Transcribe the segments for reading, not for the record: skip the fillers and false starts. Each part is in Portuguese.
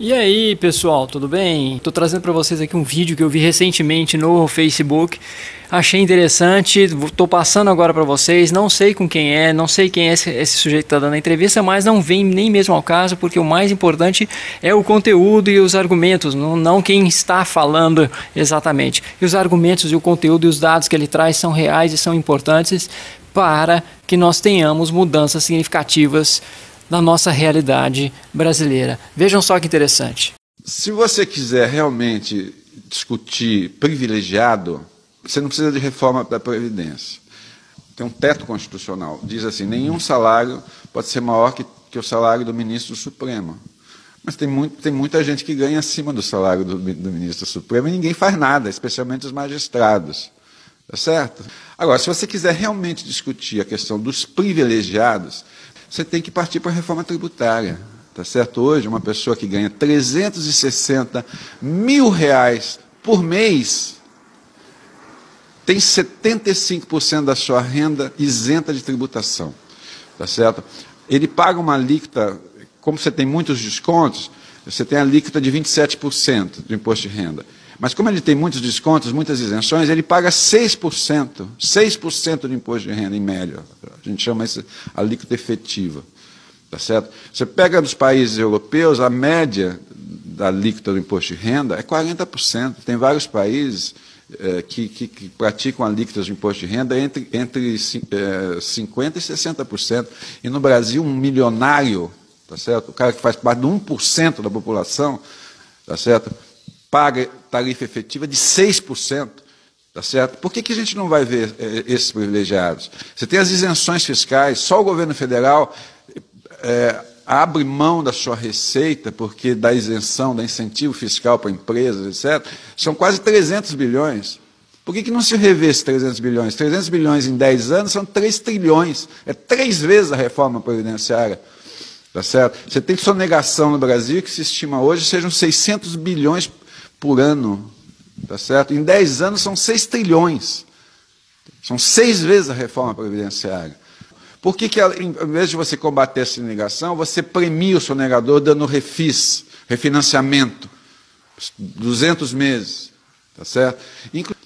E aí pessoal, tudo bem? Tô trazendo para vocês aqui um vídeo que eu vi recentemente no Facebook. Achei interessante, tô passando agora para vocês. Não sei com quem é, não sei quem é esse sujeito que tá dando a entrevista, mas não vem nem mesmo ao caso, porque o mais importante é o conteúdo e os argumentos, não quem está falando exatamente. E os argumentos e o conteúdo e os dados que ele traz são reais e são importantes para que nós tenhamos mudanças significativas na nossa realidade brasileira. Vejam só que interessante. Se você quiser realmente discutir privilegiado, você não precisa de reforma da Previdência. Tem um teto constitucional. Diz assim, nenhum salário pode ser maior que o salário do ministro do Supremo. Mas tem muita gente que ganha acima do salário do ministro do Supremo e ninguém faz nada, especialmente os magistrados. Tá certo? Agora, se você quiser realmente discutir a questão dos privilegiados, você tem que partir para a reforma tributária, tá certo? Hoje, uma pessoa que ganha R$360 mil por mês tem 75% da sua renda isenta de tributação, tá certo? Ele paga uma alíquota, como você tem muitos descontos, você tem a alíquota de 27% do imposto de renda. Mas como ele tem muitos descontos, muitas isenções, ele paga 6% do imposto de renda, em média. A gente chama isso alíquota efetiva. Tá certo? Você pega nos países europeus, a média da alíquota do imposto de renda é 40%. Tem vários países que praticam alíquotas de imposto de renda entre 50% e 60%. E no Brasil, um milionário, tá certo? O cara que faz parte de 1% da população, tá certo? Paga tarifa efetiva de 6%, tá certo? Por que a gente não vai ver esses privilegiados? Você tem as isenções fiscais, só o governo federal abre mão da sua receita, porque dá isenção, dá incentivo fiscal para empresas, etc. São quase 300 bilhões. Por que não se revê esses 300 bilhões? 300 bilhões em 10 anos são 3 trilhões, é 3 vezes a reforma previdenciária. Tá certo? Você tem sonegação no Brasil, que se estima hoje sejam 600 bilhões por ano, tá certo? Em 10 anos são 6 trilhões. São 6 vezes a reforma previdenciária. Por que, em vez de você combater essa sonegação, você premia o sonegador dando refinanciamento, 200 meses, tá certo?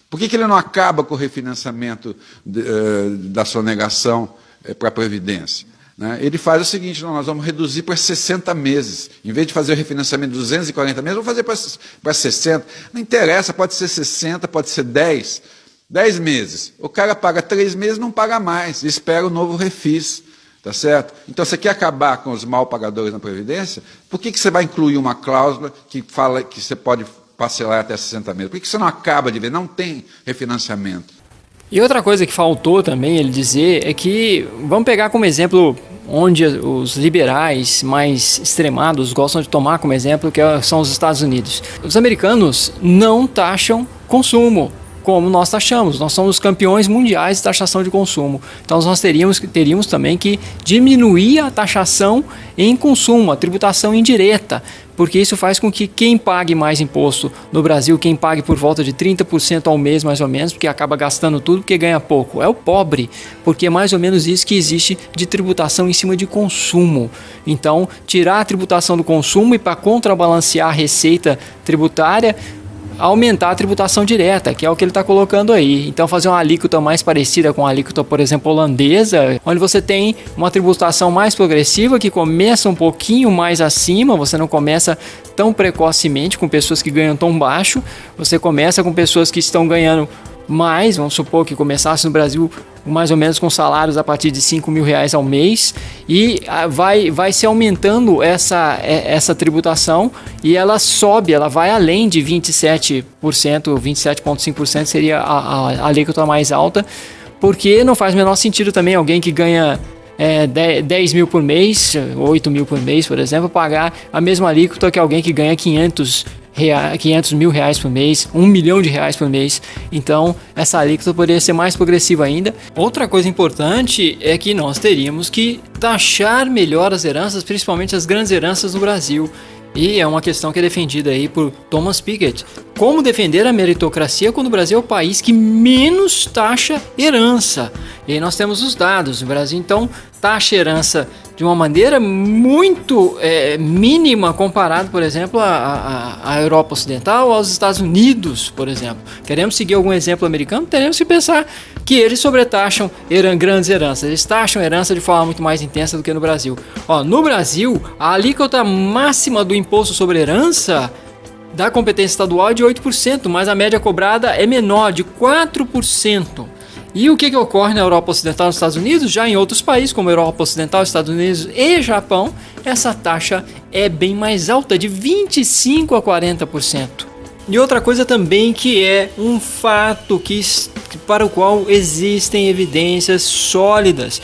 Por que ele não acaba com o refinanciamento da sonegação para a Previdência? Ele faz o seguinte, nós vamos reduzir para 60 meses. Em vez de fazer o refinanciamento de 240 meses, vamos fazer para 60. Não interessa, pode ser 60, pode ser 10. 10 meses. O cara paga 3 meses, não paga mais. Espera o novo refis. Tá certo? Então, você quer acabar com os mal pagadores na Previdência? Por que você vai incluir uma cláusula que fala que você pode parcelar até 60 meses? Por que você não acaba de ver? Não tem refinanciamento. E outra coisa que faltou também ele dizer é que, vamos pegar como exemplo onde os liberais mais extremados gostam de tomar como exemplo, que são os Estados Unidos. Os americanos não taxam consumo, como nós taxamos. Nós somos campeões mundiais de taxação de consumo. Então nós teríamos também que diminuir a taxação em consumo, a tributação indireta, porque isso faz com que quem pague mais imposto no Brasil, quem pague por volta de 30% ao mês mais ou menos, porque acaba gastando tudo porque ganha pouco, é o pobre, porque é mais ou menos isso que existe de tributação em cima de consumo. Então tirar a tributação do consumo e para contrabalancear a receita tributária, aumentar a tributação direta, que é o que ele está colocando aí. Então fazer uma alíquota mais parecida com a alíquota, por exemplo, holandesa, onde você tem uma tributação mais progressiva, que começa um pouquinho mais acima, você não começa tão precocemente com pessoas que ganham tão baixo, você começa com pessoas que estão ganhando mais, vamos supor que começasse no Brasil mais ou menos com salários a partir de R$5 mil ao mês, e vai se aumentando essa tributação, e ela sobe, ela vai além de 27%, 27,5% seria a alíquota mais alta, porque não faz o menor sentido também alguém que ganha 10 mil por mês, 8 mil por mês, por exemplo, pagar a mesma alíquota que alguém que ganha 500 mil reais por mês, R$1 milhão por mês. Então essa alíquota poderia ser mais progressiva ainda. Outra coisa importante é que nós teríamos que taxar melhor as heranças, principalmente as grandes heranças no Brasil. E é uma questão que é defendida aí por Thomas Piketty, como defender a meritocracia quando o Brasil é o país que menos taxa herança. E aí nós temos os dados. O Brasil, então, taxa herança de uma maneira muito mínima comparado, por exemplo, à Europa Ocidental ou aos Estados Unidos, por exemplo. Queremos seguir algum exemplo americano? Teremos que pensar que eles sobretaxam grandes heranças. Eles taxam herança de forma muito mais intensa do que no Brasil. No Brasil, a alíquota máxima do imposto sobre herança da competência estadual é de 8%, mas a média cobrada é menor, de 4%. E o que ocorre na Europa Ocidental e nos Estados Unidos? Já em outros países, como Europa Ocidental, Estados Unidos e Japão, essa taxa é bem mais alta, de 25% a 40%. E outra coisa também que é um fato para o qual existem evidências sólidas.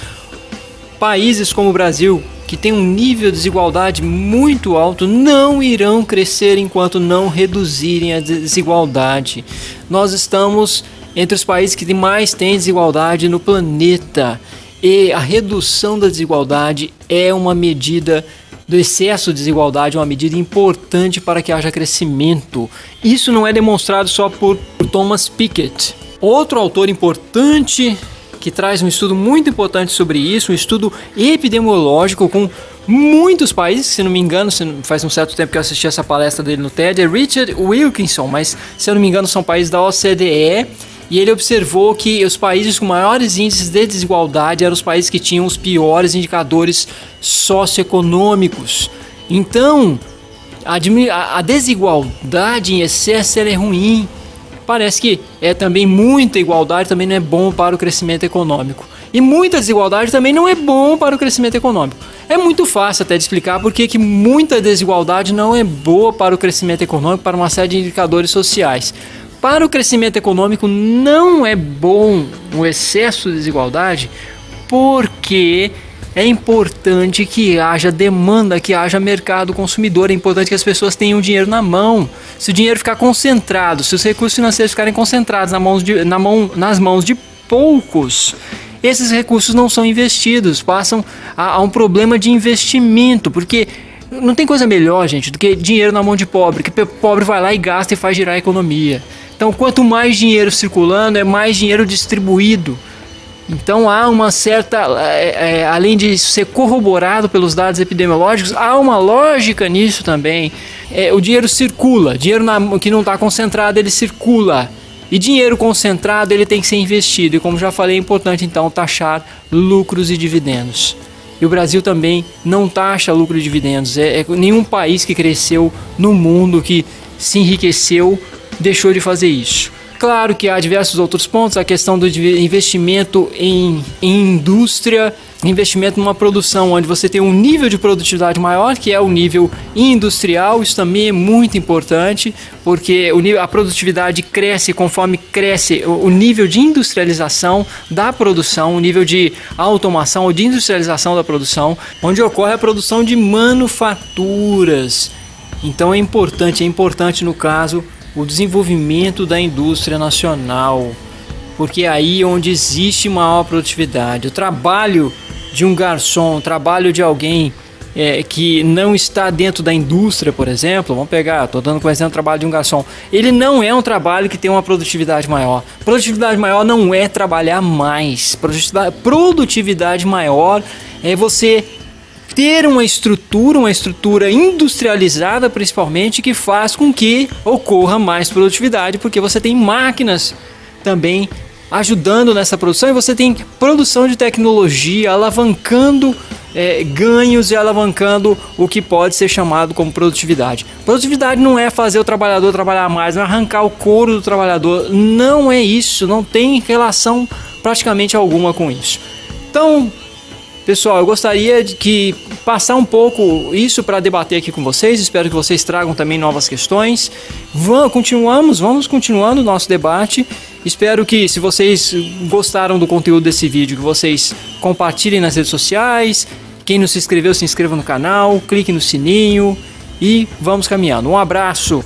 Países como o Brasil, que tem um nível de desigualdade muito alto, não irão crescer enquanto não reduzirem a desigualdade. Nós estamos entre os países que mais têm desigualdade no planeta, e a redução da desigualdade é uma medida do excesso de desigualdade, uma medida importante para que haja crescimento. Isso não é demonstrado só por Thomas Piketty. Outro autor importante que traz um estudo muito importante sobre isso, um estudo epidemiológico com muitos países, se não me engano, faz um certo tempo que eu assisti essa palestra dele no TED, é Richard Wilkinson, mas se eu não me engano são países da OCDE, e ele observou que os países com maiores índices de desigualdade eram os países que tinham os piores indicadores socioeconômicos. Então, a desigualdade em excesso ela é ruim. Parece que também muita igualdade também não é bom para o crescimento econômico. E muita desigualdade também não é bom para o crescimento econômico. É muito fácil até de explicar porque que muita desigualdade não é boa para o crescimento econômico, para uma série de indicadores sociais. Para o crescimento econômico não é bom o excesso de desigualdade porque é importante que haja demanda, que haja mercado consumidor, é importante que as pessoas tenham dinheiro na mão. Se o dinheiro ficar concentrado, se os recursos financeiros ficarem concentrados nas mãos de poucos, esses recursos não são investidos, passam a um problema de investimento, porque não tem coisa melhor, gente, do que dinheiro na mão de pobre, que o pobre vai lá e gasta e faz girar a economia. Então, quanto mais dinheiro circulando, é mais dinheiro distribuído. Então, há uma certa, além de ser corroborado pelos dados epidemiológicos, há uma lógica nisso também. O dinheiro circula, dinheiro que não está concentrado, ele circula. E dinheiro concentrado, ele tem que ser investido. E como já falei, é importante, então, taxar lucros e dividendos. E o Brasil também não taxa lucro e dividendos. Nenhum país que cresceu no mundo, que se enriqueceu, deixou de fazer isso. Claro que há diversos outros pontos, a questão do investimento em indústria, investimento numa produção onde você tem um nível de produtividade maior, que é o nível industrial. Isso também é muito importante, porque a produtividade cresce conforme cresce o nível de industrialização da produção, o nível de automação ou de industrialização da produção, onde ocorre a produção de manufaturas. Então é importante no caso o desenvolvimento da indústria nacional, porque é aí onde existe maior produtividade. O trabalho de um garçom, o trabalho de alguém que não está dentro da indústria, por exemplo, vamos pegar, estou dando como exemplo o trabalho de um garçom, ele não é um trabalho que tem uma produtividade maior. Produtividade maior não é trabalhar mais. Produtividade maior é você ter uma estrutura industrializada principalmente, que faz com que ocorra mais produtividade, porque você tem máquinas também ajudando nessa produção e você tem produção de tecnologia alavancando ganhos e alavancando o que pode ser chamado como produtividade. Produtividade não é fazer o trabalhador trabalhar mais, não é arrancar o couro do trabalhador, não é isso, não tem relação praticamente alguma com isso. Então, pessoal, eu gostaria de passar um pouco isso para debater aqui com vocês. Espero que vocês tragam também novas questões. Vamos continuando o nosso debate. Espero que, se vocês gostaram do conteúdo desse vídeo, que vocês compartilhem nas redes sociais. Quem não se inscreveu, se inscreva no canal, clique no sininho e vamos caminhando. Um abraço!